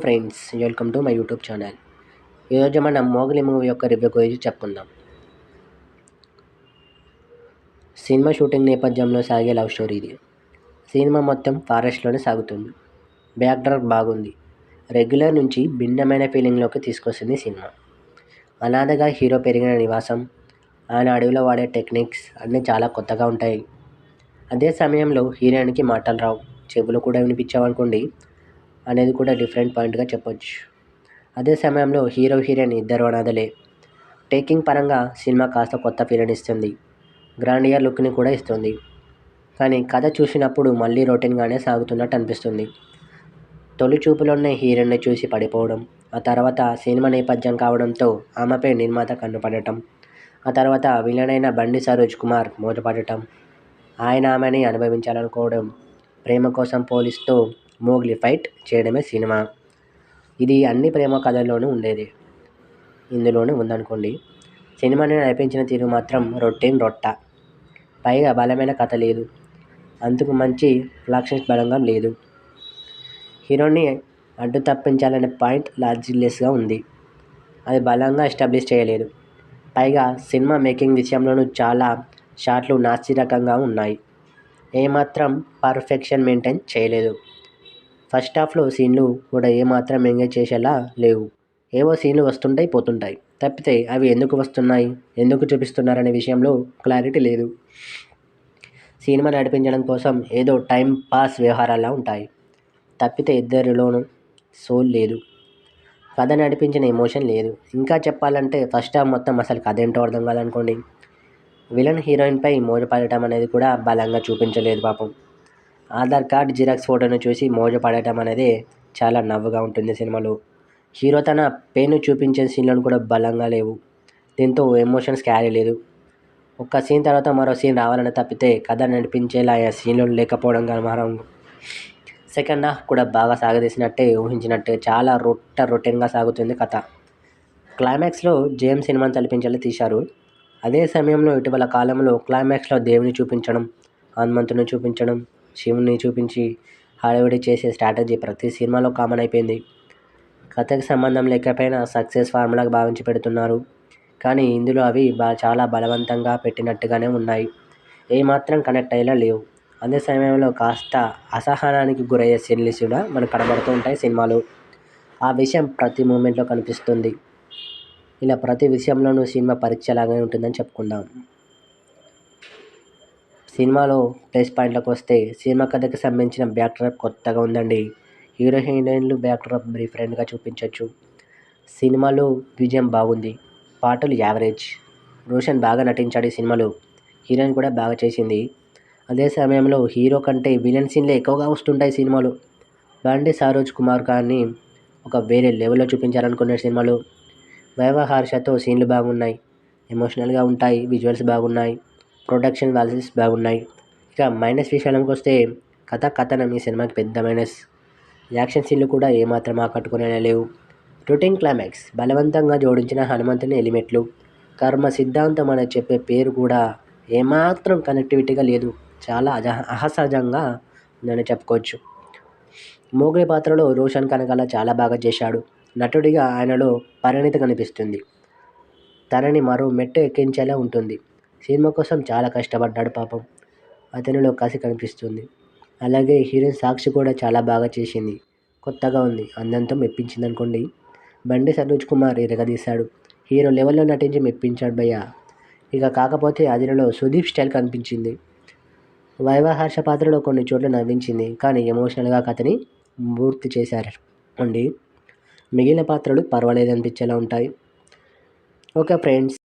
Friends, welcome to my YouTube channel. ఈరోజు మనం Mowgli movie యొక్క రివ్యూ గురించి చెప్పుకుందాం. సినిమా షూటింగ్ నేపథ్యంలో సాగే లవ్ స్టోరీ ఇది. సినిమా మొత్తం ఫారెస్ట్లోనే సాగుతుంది. బ్యాక్డ్రాప్ బాగుంది. రెగ్యులర్ నుంచి భిన్నమైన ఫీలింగ్లోకి తీసుకొస్తుంది సినిమా. అనాథగా హీరో పెరిగిన నివాసం, ఆయన అడవిలో వాడే టెక్నిక్స్ అన్నీ చాలా కొత్తగా ఉంటాయి. అదే సమయంలో హీరోయిన్కి మాటలు రావు, చెవులు కూడా వినిపించావనుకోండి అనేది కూడా డిఫరెంట్ పాయింట్గా చెప్పొచ్చు. అదే సమయంలో హీరో హీరోయిన్ ఇద్దరు అనాథలే. టేకింగ్ పరంగా సినిమా కాస్త కొత్త ఫీల్ని ఇస్తుంది, గ్రాండియర్ లుక్ని కూడా ఇస్తుంది. కానీ కథ చూసినప్పుడు మళ్ళీ రొటీన్గానే సాగుతున్నట్టు అనిపిస్తుంది. తొలి చూపులోనే హీరోయిన్ని చూసి పడిపోవడం, ఆ తర్వాత సినిమా నేపథ్యం కావడంతో ఆమెపై నిర్మాత కన్నుపడటం, ఆ తర్వాత విలన్ అయిన బండి సరోజ్ కుమార్ మూతపడటం, ఆయన ఆమెని అనుభవించాలనుకోవడం, ప్రేమ కోసం పోలీస్తో మోగ్లీ ఫైట్ చేయడమే సినిమా. ఇది అన్ని ప్రేమ కథల్లోనూ ఉండేది, ఇందులోనూ ఉందనుకోండి. సినిమాని నడిపించిన తీరు మాత్రం రొట్ట. పైగా బలమైన కథ లేదు, అందుకు మంచి ఫ్లాక్షన్స్ బలంగా లేదు. హీరోని అడ్డు తప్పించాలనే పాయింట్ లాజిక్లెస్గా ఉంది, అది బలంగా ఎస్టాబ్లిష్ చేయలేదు. పైగా సినిమా మేకింగ్ విషయంలోనూ చాలా షాట్లు నాసిరకంగా ఉన్నాయి, ఏమాత్రం పర్ఫెక్షన్ మెయింటైన్ చేయలేదు. ఫస్ట్ హాఫ్లో సీన్లు కూడా ఏమాత్రం ఎంగేజ్ చేసేలా లేవు. ఏవో సీన్లు వస్తుంటాయి పోతుంటాయి తప్పితే అవి ఎందుకు వస్తున్నాయి, ఎందుకు చూపిస్తున్నారనే విషయంలో క్లారిటీ లేదు. సినిమా నడిపించడం కోసం ఏదో టైం పాస్ వ్యవహారాలా ఉంటాయి తప్పితే ఇద్దరిలోనూ సోల్ లేదు. కథ నడిపించిన ఎమోషన్ లేదు. ఇంకా చెప్పాలంటే ఫస్ట్ హాఫ్ మొత్తం అసలు కథ ఏంటో అర్థం కాదనుకోండి. విలన్ హీరోయిన్పై మోజుపడటం అనేది కూడా బలంగా చూపించలేదు పాపం. ఆధార్ కార్డ్ జిరాక్స్ ఫోటోను చూసి మోజుపడటం అనేది చాలా నవ్వుగా ఉంటుంది సినిమాలో. హీరో తన పెయిన్ చూపించే సీన్లను కూడా బలంగా లేవు, దీంతో ఎమోషన్స్ క్యారీ లేదు. ఒక్క సీన్ తర్వాత మరో సీన్ రావాలని తప్పితే కథ నడిపించేలా సీన్లు లేకపోవడం గమనార్హం. సెకండ్ హాఫ్ కూడా బాగా సాగదీసినట్టే ఊహించినట్టే చాలా రొటీన్గా సాగుతుంది కథ. క్లైమాక్స్లో జేమ్స్ సినిమాని తలపించేలా తీశారు. అదే సమయంలో ఇటీవల కాలంలో క్లైమాక్స్లో దేవుని చూపించడం, హనుమంతుని చూపించడం, శివుని చూపించి హడావిడి చేసే స్ట్రాటజీ ప్రతి సినిమాలో కామన్ అయిపోయింది. కథకి సంబంధం లేకపోయినా సక్సెస్ ఫార్ములాగా భావించి పెడుతున్నారు. కానీ ఇందులో అవి చాలా బలవంతంగా పెట్టినట్టుగానే ఉన్నాయి, ఏమాత్రం కనెక్ట్ అయ్యేలా లేవు. అదే సమయంలో కాస్త అసహనానికి గురయ్యే సీన్లు కూడా మనకు కనబడుతూ ఉంటాయి సినిమాలో. ఆ విషయం ప్రతి మూమెంట్లో కనిపిస్తుంది. ఇలా ప్రతి విషయంలోనూ సినిమా పరీక్షలాగానే ఉంటుందని చెప్పుకుందాం. సినిమాలో ప్లస్ పాయింట్లకు వస్తే సినిమా కథకి సంబంధించిన బ్యాక్డ్రాప్ కొత్తగా ఉందండి. హీరో హీరోయిన్లు బ్యాక్డ్రాప్ డిఫరెంట్గా చూపించవచ్చు. సినిమాలో విజయం బాగుంది, పాటలు యావరేజ్. రోషన్ బాగా నటించాడు ఈ సినిమాలో, హీరోయిన్ కూడా బాగా చేసింది. అదే సమయంలో హీరో కంటే విలన్ సీన్లే ఎక్కువగా వస్తుంటాయి సినిమాలో. బండి సరోజ్ కుమార్ గారిని ఒక వేరే లెవెల్లో చూపించారనుకునే సినిమాలో. వైవహర్షతో సీన్లు బాగున్నాయి, ఎమోషనల్గా ఉంటాయి, విజువల్స్ బాగున్నాయి, ప్రొడక్షన్ వాల్యూస్ బాగున్నాయి. ఇక మైనస్ విషయానికి వస్తే కథనం ఈ సినిమాకి పెద్ద మైనస్. యాక్షన్ సీన్లు కూడా ఏమాత్రం ఆకట్టుకునేలా లేవు. రొటీన్ క్లైమాక్స్, బలవంతంగా జోడించిన హనుమంతుని ఎలిమెంట్లు, కర్మ సిద్ధాంతం అని చెప్పే పేరు కూడా ఏమాత్రం కనెక్టివిటీగా లేదు, చాలా అసహజంగా ఉందని చెప్పుకోవచ్చు. మోగ్లీ పాత్రలో రోషన్ కనకాల చాలా బాగా చేశాడు. నటుడిగా ఆయనలో పరిణితి కనిపిస్తుంది, తనని మరో మెట్టు ఎక్కించేలా ఉంటుంది. సినిమా కోసం చాలా కష్టపడ్డాడు పాపం, అతనిలో కసి కనిపిస్తుంది. అలాగే హీరోయిన్ సాక్షి కూడా చాలా బాగా చేసింది, కొత్తగా ఉంది, అందంతో మెప్పించింది అనుకోండి. బండి సరోజ్ కుమార్ ఇరగదీశాడు, హీరో లెవెల్లో నటించి మెప్పించాడు భయ్య. ఇక కాకపోతే అదిలో సుదీప్ స్టైల్ కనిపించింది. వైవహర్ష పాత్రలో కొన్ని చోట్ల నవ్వించింది, కానీ ఎమోషనల్గా కథని పూర్తి చేశారు అండి. మిగిలిన పాత్రలు పర్వాలేదు అనిపించేలా ఉంటాయి. Okay friends.